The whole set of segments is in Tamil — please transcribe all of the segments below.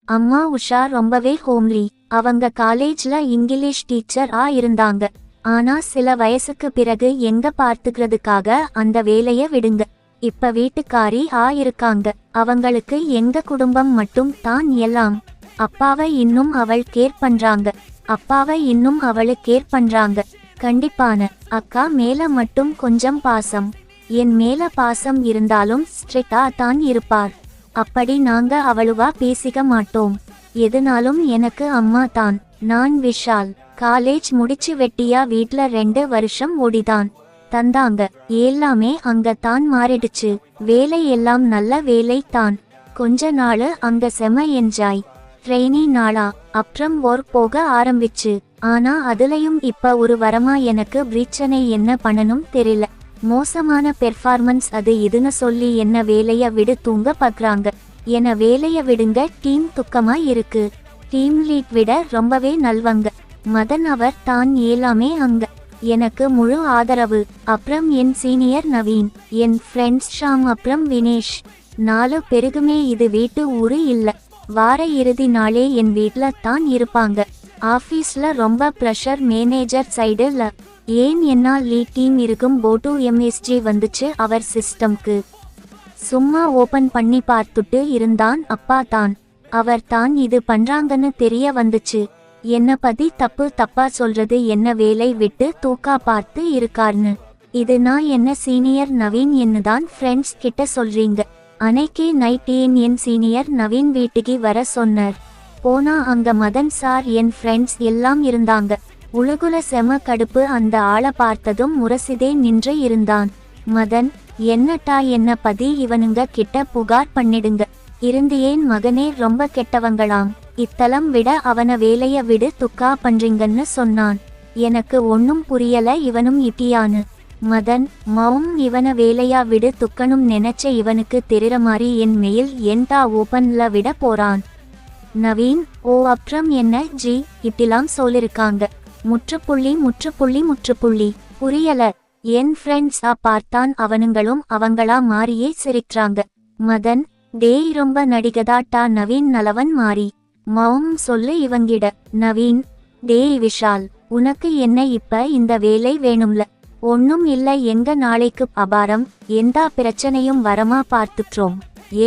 அம்மா உஷா ரொம்பவே ஹோம்லி. அவங்க காலேஜ்ல இங்கிலீஷ் டீச்சர் இருந்தாங்க. ஆனா சில வயசுக்கு பிறகு எங்க பார்த்துக்கிறதுக்காக அந்த வேலைய விடுங்க. இப்ப வீட்டுக்காரி இருக்காங்க. அவங்களுக்கு எங்க குடும்பம் மட்டும் தான் எல்லாம். அப்பாவை இன்னும் அவள் கேர் பண்றாங்க. அப்பாவை இன்னும் அவளு கேர் பண்றாங்க. கண்டிப்பான அக்கா மேல மட்டும் கொஞ்சம் பாசம். என் மேல பாசம் இருந்தாலும் ஸ்ட்ரிக்டா தான் இருப்பார். அப்படி நாங்க அவ்வளவா பேசிக்க மாட்டோம். எதுனாலும் எனக்கு அம்மா தான். நான் விஷால். காலேஜ் முடிச்சு வெட்டியா வீட்ல 2 வருஷம் ஓடிதான் தந்தாங்க. எல்லாமே அங்க தான் மாறிடுச்சு. வேலை எல்லாம் நல்ல வேலை தான். கொஞ்ச நாள் அங்க செம என்ஜாய். ட்ரெயினி நாளா அப்புறம் ஒர்க் போக ஆரம்பிச்சு. ஆனா அதுலயும் இப்ப ஒரு வரமா எனக்கு பிரச்சனை என்ன பண்ணணும் தெரியல. மோசமான பெர்ஃபார்மன்ஸ் அது இதுன்னு சொல்லி என்ன வேலைய விடு தூங்க பாக்குறாங்க. என்ன வேலைய விடுங்க, டீம் துக்கமா இருக்கு. டீம் லீட் விட ரொம்பவே நல்லவங்க. மதன் அவர் தான் எல்லாமே அங்க. எனக்கு முழு ஆதரவு. அப்புறம் என் சீனியர் நவீன், என் ஃப்ரெண்ட்ஸ் ஷாம், அப்புறம் வினேஷ். 4 பேருக்குமே இது வீட்டு ஊரு இல்ல. வார இறுதி நாளே என் வீட்ல தான் இருப்பாங்க. ஆஃபீஸ்ல ரொம்ப ப்ரெஷர் மேனேஜர் சைடுல. ஏன் என்னால் லீட் டீம் இருக்கும் போட்டு எம்எஸ்ஜி வந்துச்சு அவர் சிஸ்டம்க்கு. சும்மா ஓபன் பண்ணி பார்த்துட்டு இருந்தான். அப்பா தான் அவர் தான் இது பண்றாங்கன்னு தெரிய வந்துச்சு. என்ன பத்தி தப்பா சொல்றது, என்ன வேலை விட்டு தூக்கா பார்த்து இருக்கார்னு. இது நான் என்ன சீனியர் நவீன் என்னதான் ஃப்ரெண்ட்ஸ் கிட்ட சொல்றீங்க. அன்னைக்கே நைட் என் சீனியர் நவீன் வீட்டுக்கு வர சொன்னார். போனா அங்க மதன் சார் என் ஃப்ரெண்ட்ஸ் எல்லாம் இருந்தாங்க. உலகுல செம கடுப்பு. அந்த ஆளை பார்த்ததும் முரசிதே நின்று இருந்தான். மதன், என்னட்டா என்ன பதி இவனுங்க கிட்ட புகார் பண்ணிடுங்க. இருந்தியேன் மகனே, ரொம்ப கெட்டவங்களாம். இத்தலம் விட அவன வேலைய விடு துக்கா பண்றீங்கன்னு சொன்னான். எனக்கு ஒன்னும் புரியல. இவனும் இட்டியானு. மதன், மௌம் இவன வேலையா விடு துக்கணும் நினைச்ச இவனுக்கு தெரிற மாதிரி என் மெயில் என்டா ஓபன்ல விட போறான். நவீன், அப்புறம் என்ன ஜி இப்படிலாம் சொல்லிருக்காங்க. முற்றுப்புள்ளி. புரியல. என் ஃப்ரெண்ட்ஸா பார்த்தான். அவனுங்களும் அவங்களா மாறியே சிரிக்கிறாங்க. மதன், டேய் ரொம்ப நடிகதாட்டா. நவீன் நலவன் மாறி. மௌம் சொல்லு இவங்கிட. நவீன், டேய் விஷால், உனக்கு என்ன இப்ப இந்த வேலை வேணும்ல? ஒன்னும் இல்ல, எங்க நாளைக்கு அபாரம் எந்த பிரச்சனையும் வரமா பார்த்துற்றோம்.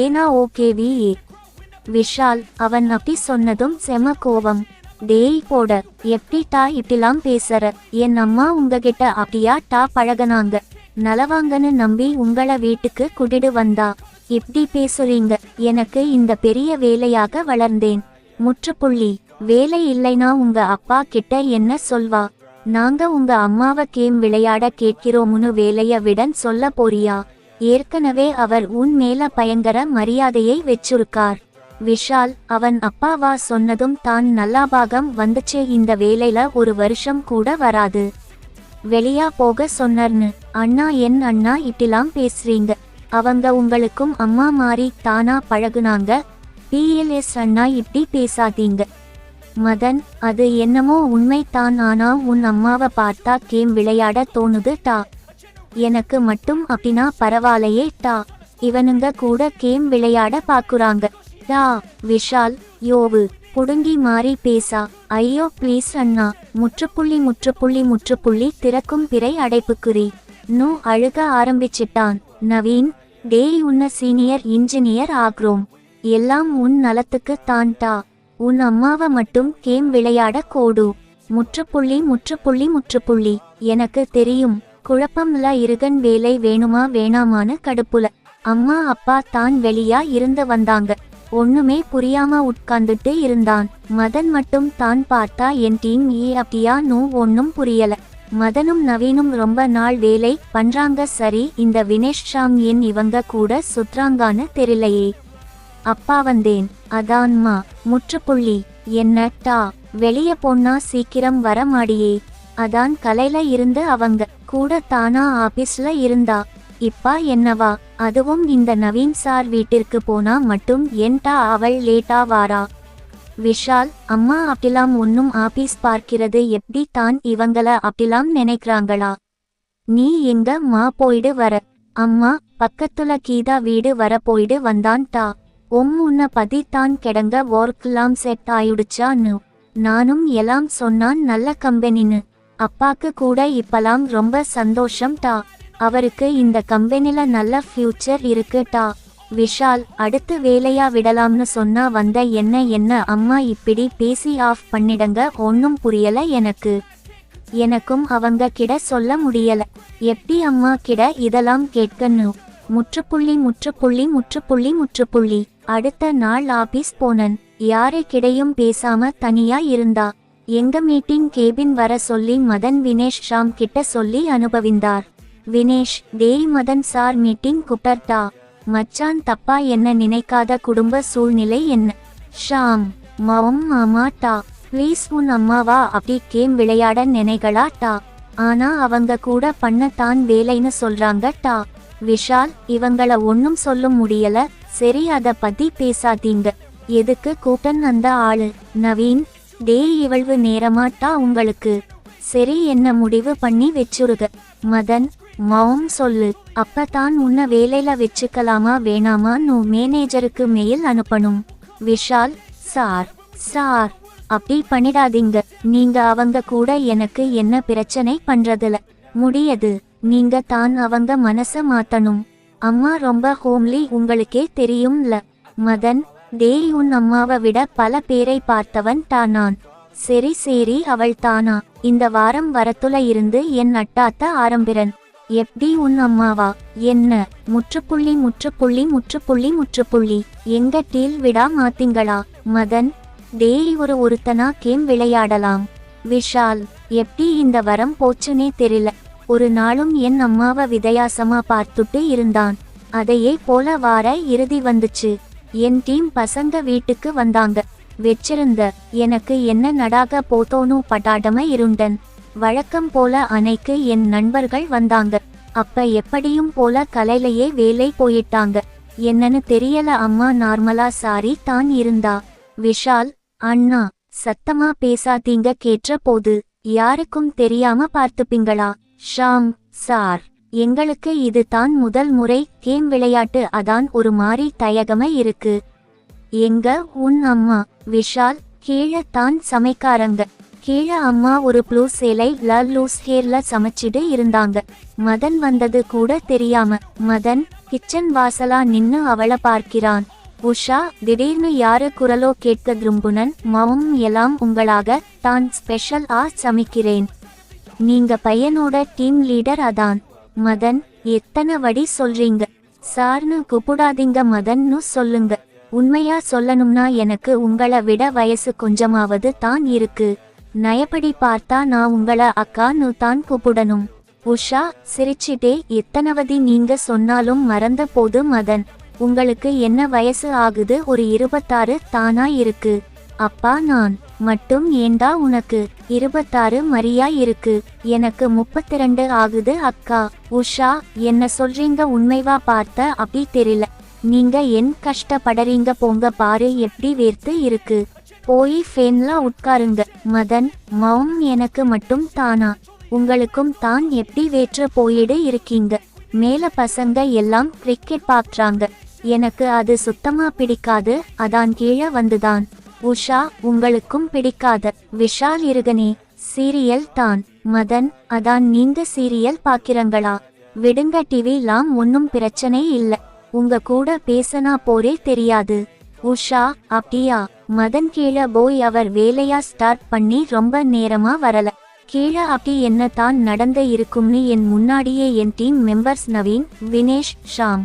ஏனா ஓகேவி. விஷால், அவன் அப்படி சொன்னதும் செம கோவம். டேய் போட, எப்படிட்டா இப்படிலாம் பேசுற? என் அம்மா உங்ககிட்ட அப்படியா பழகனாங்க? நலவாங்கன்னு நம்பி உங்கள வீட்டுக்கு குடிடு வந்தா இப்படி பேசுறீங்க? எனக்கு இந்த பெரிய வேலையாக வளர்ந்தேன். முற்றுப்புள்ளி. வேலை இல்லைனா உங்க அப்பா கிட்ட என்ன சொல்வா? நாங்க உங்க அம்மாவை கேம் விளையாட கேட்கிறோம்னு வேலைய விடன் சொல்ல போறியா? ஏற்கனவே அவர் உன் மேல பயங்கர மரியாதையை வச்சிருக்கார். விஷால், அவன் அப்பாவா சொன்னதும் தான் நல்லாபாகம் வந்துச்சு. இந்த வேலையில 1 வருஷம் கூட வராது. வெளியா போக சொன்னர்னு. அண்ணா, என் அண்ணா இப்படிலாம் பேசுறீங்க? அவங்க உங்களுக்கும் அம்மா மாறி தானா பழகுனாங்க. பிஎல்எஸ் அண்ணா, இப்படி பேசாதீங்க. மதன், அது என்னமோ உண்மை தான். ஆனா உன் அம்மாவை பார்த்தா கேம் விளையாட தோணுது டா. எனக்கு மட்டும் அப்படின்னா பரவாயில்லையே டா. இவனுங்க கூட கேம் விளையாட பாக்குறாங்க டா. விஷால், யோவு புடுங்கி மாறி பேசா. ஐயோ ப்ளீஸ் அண்ணா. முற்றுப்புள்ளி திறக்கும் பிறை அடைப்புக்குறி. நோ அழுக ஆரம்பிச்சிட்டான். நவீன், டேய் உன்ன சீனியர் இன்ஜினியர் ஆக்ரோம். எல்லாம் உன் நலத்துக்கு தான் டா. உன் அம்மாவை மட்டும் கேம் விளையாட கோடு. முற்றுப்புள்ளி. எனக்கு தெரியும். குழப்பம்ல இருகன். வேலை வேணுமா வேணாமான்னு கடுப்புல. அம்மா அப்பா தான் வெளியா இருந்து வந்தாங்க. ஒண்ணுமே புரியாம உட்கார்ந்துட்டு இருந்தான். மதன் மட்டும் தான் பார்த்தா என் டீம் அப்படியா நோ ஒன்னும் புரியல. மதனும் நவீனும் ரொம்ப நாள் வேலை பண்றாங்க. சரி, இந்த வினேஷ் ஷாம் என் இவங்க கூட சுத்ராங்கான்னு தெரியலையே. அப்பா வந்தேன் அதான்மா. முற்றுப்புள்ளி. என்ன டா, வெளிய போனா சீக்கிரம் வர மாடியே. அதான் கலையில இருந்து அவங்க கூட தானா ஆபீஸ்ல இருந்தா. இப்பா என்னவா? அதுவும் இந்த நவீன் சார் வீட்டிற்கு போனா மட்டும் ஏன்டா அவள் லேட்டா வாரா? விஷால், அம்மா அப்படிலாம் ஒன்னும் ஆபீஸ் பார்க்கிறது எப்படி தான் இவங்கள அப்படிலாம் நினைக்கிறாங்களா? நீ எங்க மா போயிடு வர? அம்மா, பக்கத்துல கீதா வீடு வர போயிடு வந்தான் டா. உன்ன பத்தி தான் கிடங்க ஒர்க்லாம் செட் ஆயிடுச்சான்னு நானும் எல்லாம் சொன்னான். நல்ல கம்பெனின்னு. அப்பாக்கு கூட இப்பலாம் ரொம்ப சந்தோஷம் டா. அவருக்கு இந்த கம்பெனில நல்ல ஃபியூச்சர் இருக்கு டா. விஷால் அடுத்து வேலையா விடலாம்னு சொன்னா வந்த என்ன அம்மா இப்படி பேசி ஆஃப் பண்ணிடுங்க. ஒன்னும் புரியல எனக்கும் அவங்க கிட்ட சொல்ல முடியல. எப்படி அம்மா கிட்ட இதெல்லாம் கேட்கணும். முற்றுப்புள்ளி. அடுத்த நாள் ஆபீஸ் போனன். யாரு கிடையும் பேசாம தனியா இருந்தா. எங்க மீட்டிங் கேபின் வர சொல்லி மதன் வினேஷ் ஷாம் கிட்ட சொல்லி அனுபவிந்தார். வினேஷ், டேய் மதன் சார் மீட்டிங் கூப்பிட்டா. மச்சான் தப்பா என்ன நினைக்காத, குடும்ப சூழ்நிலை என்ன. ஷாம், மாமா டா. ப்ளீஸ் உன் அம்மாவா அப்படி கேம் விளையாட நினைகளா டா. ஆனா அவங்க கூட பண்ண தான் வேலைன்னு சொல்றாங்க டா. விஷால், இவங்கள ஒன்னும் சொல்ல முடியல. சரி, அத பத்தி பேசாதீங்க. எதுக்கு கூட்டன் அந்த ஆளு? நவீன், டேய் இவள்வு நேரமாட்டா உங்களுக்கு. சரி, என்ன முடிவு பண்ணி வச்சுருக. மதன், மாம் சொல்லு. அப்பதான் உன்ன வேலையில வச்சுக்கலாமா வேணாமான்னு மேனேஜருக்கு மெயில் அனுப்பணும். விஷால், சார் அப்படி பண்ணிடாதீங்க. நீங்க அவங்க கூட எனக்கு என்ன பிரச்சனை பண்றதுல முடியாது. நீங்க தான் அவங்க மனச மாத்தணும். அம்மா ரொம்ப ஹோம்லி, உங்களுக்கே தெரியும்ல. மதன், டேய் உன் அம்மாவை விட பல பேரை பார்த்தவன் தான் நான். சரி அவள் தானா? இந்த வாரம் வரத்துல இருந்து என் அட்டாத்த ஆரம்பிரன். எப்படி உன் அம்மாவா? என்ன? முற்றுப்புள்ளி. எங்க டீல் விடா மாத்தீங்களா? மதன், டேய் ஒருத்தனா கேம் விளையாடலாம். விஷால், எப்படி இந்த வரம் போச்சுனே தெரியல. ஒரு நாளும் என் அம்மாவை வித்தியாசமா பார்த்துட்டு இருந்தான். அதையே போல வார இறுதி வந்துச்சு. என் டீம் பசங்க வீட்டுக்கு வந்தாங்க. வெச்சிருந்த எனக்கு என்ன நடாக போத்தோனு பட்டாடம இருண்டன். வழக்கம் போல அன்னைக்கு என் நண்பர்கள் வந்தாங்க. அப்ப எப்படியும் போல கலையிலேயே வேலை போயிட்டாங்க. என்னன்னு தெரியல. அம்மா நார்மலா சாரி தான் இருந்தா. விஷால், அண்ணா சத்தமா பேசாதீங்க, கேட்ட போது யாருக்கும் தெரியாம பார்த்துப்பீங்களா? ஷாம், சார், எங்களுக்கு இது தான் முதல் முறை கேம் விளையாட்டு, அதான் ஒரு மாறி தயகம இருக்கு. எங்க உன் அம்மா? விஷால், கீழே தான் சமைக்காரங்க. கீழே அம்மா ஒரு ப்ளூ சேலை லூஸ் ஹேர்ல சமைச்சிட்டு இருந்தாங்க. மதன் வந்தது கூட தெரியாம. மதன் கிச்சன் வாசலா நின்னு அவளை பார்க்கிறான். உஷா, திடீர்னு யாரு குரலோ கேட்க திரும்புனன். மாம், எல்லாம் உங்களாக தான் ஸ்பெஷல் சமைக்கிறேன். நீங்க பையனோட டீம் லீடர் அதான். மதன், எத்தனை வடி சொல்றீங்க? சார்னு கூப்பிடாதீங்க, மதன்னு சொல்லுங்க. உண்மையா சொல்லணும்னா எனக்கு உங்களை விட வயசு கொஞ்சமாவது தான் இருக்கு. நயப்படி பார்த்தா நான் உங்களை அக்கான்னு தான் கூப்பிடணும். உஷா சிரிச்சிட்டே, எத்தனவதி நீங்க சொன்னாலும் மறந்த போது. மதன், உங்களுக்கு என்ன வயசு ஆகுது? ஒரு 26 தானா இருக்கு. அப்பா, நான் மட்டும் ஏண்டா உனக்கு 26 மரியா இருக்கு. எனக்கு 32 ஆகுது அக்கா. உஷா, என்ன சொல்றீங்க? உண்மைவா பார்த்த அப்படி தெரியல. நீங்க என் கஷ்டப்படறீங்க போங்க, பாரு எப்படி வேர்த்து இருக்கு. போய் ஃபேன்ல உட்காருங்க. மதன், மாம், எனக்கு மட்டும் தானா? உங்களுக்கும் தான் எப்படி வேற்ற போயிடு இருக்கீங்க. மேல பசங்க எல்லாம் கிரிக்கெட் பாக்குறாங்க. எனக்கு அது சுத்தமா பிடிக்காது, அதான் கீழே வந்துதான். உஷா, உங்களுக்கும் பிடிக்காத? விஷால், இருகனே சீரியல் தான். மதன், அதான் நீங்க சீரியல் பாக்கிறங்களா? விடுங்க, டிவிலாம் ஒன்னும் பிரச்சனை இல்ல. உங்க கூட பேசனா போரே தெரியாது. உஷா, அப்படியா? மதன் கீழே போய் அவர் வேலையா ஸ்டார்ட் பண்ணி ரொம்ப நேரமா வரல. கீழே அப்படி என்ன தான் நடந்த இருக்கும்னு என் முன்னாடியே என் டீம் மெம்பர்ஸ் நவீன், வினேஷ், ஷாம்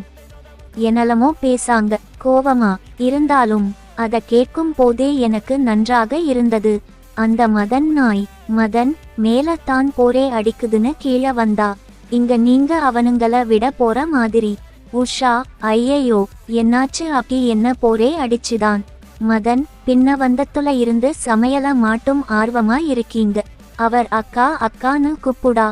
எனலமோ பேசாங்க. கோவமா இருந்தாலும் அத கேட்கும் போதே எனக்கு நன்றாக இருந்தது. அந்த மதன் நாய். மதன், மேல தான் போரே அடிக்குதுன்னு கீழே வந்தா. இங்க நீங்க அவனுங்கள விட போற மாதிரி. உஷா, ஐயையோ, என்னாச்சு? அப்படி என்ன போரே அடிச்சுதான். மதன், பின்ன வந்தத்துல இருந்து சமையல மாட்டும் ஆர்வமா இருக்கீங்க. அவர் அக்கான்னு கூப்பிடா.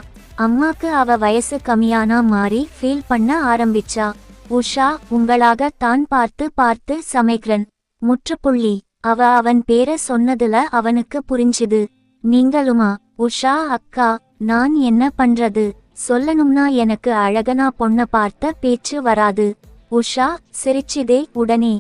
அம்மாக்கு அவ வயசு கம்மியானா மாறி ஃபீல் பண்ண ஆரம்பிச்சா. உஷா, உங்களாக தான் பார்த்து சமைக்கிறன். முற்றுப்புள்ளி. அவன் பேர சொன்னதுல அவனுக்கு புரிஞ்சுது. நீங்களுமா? உஷா, அக்கா, நான் என்ன பண்றது? சொல்லணும்னா எனக்கு அழகனா பொண்ண பார்த்த பேச்சு வராது. உஷா சிரிச்சிதே உடனே.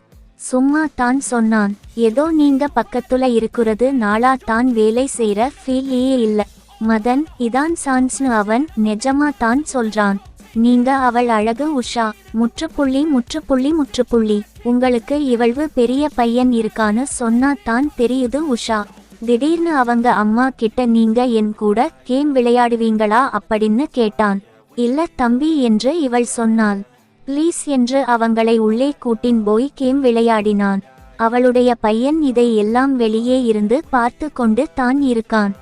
சும்மா தான் சொன்னான். ஏதோ நீங்க பக்கத்துல இருக்கிறது நாளா தான் வேலை செய்யற ஃபீல்லையே இல்ல. மதன், இதான் சான்ஸ்னு அவன் நிஜமா தான் சொல்றான். நீங்க அவள் அழகு உஷா. முற்றுப்புள்ளி முற்றுப்புள்ளி முற்றுப்புள்ளி. உங்களுக்கு இவள்வு பெரிய பையன் இருக்கான்னு சொன்னா தான் தெரியுது உஷா. திடீர்னு அவங்க அம்மா கிட்ட நீங்க என் கூட கேம் விளையாடுவீங்களா அப்படின்னு கேட்டான். இல்ல தம்பி என்று இவள் சொன்னாள். ப்ளீஸ் என்று அவங்களை உள்ளே கூட்டின் போய் கேம் விளையாடினான். அவளுடைய பையன் இதை எல்லாம் வெளியே இருந்து பார்த்து கொண்டு தான் இருக்கான்.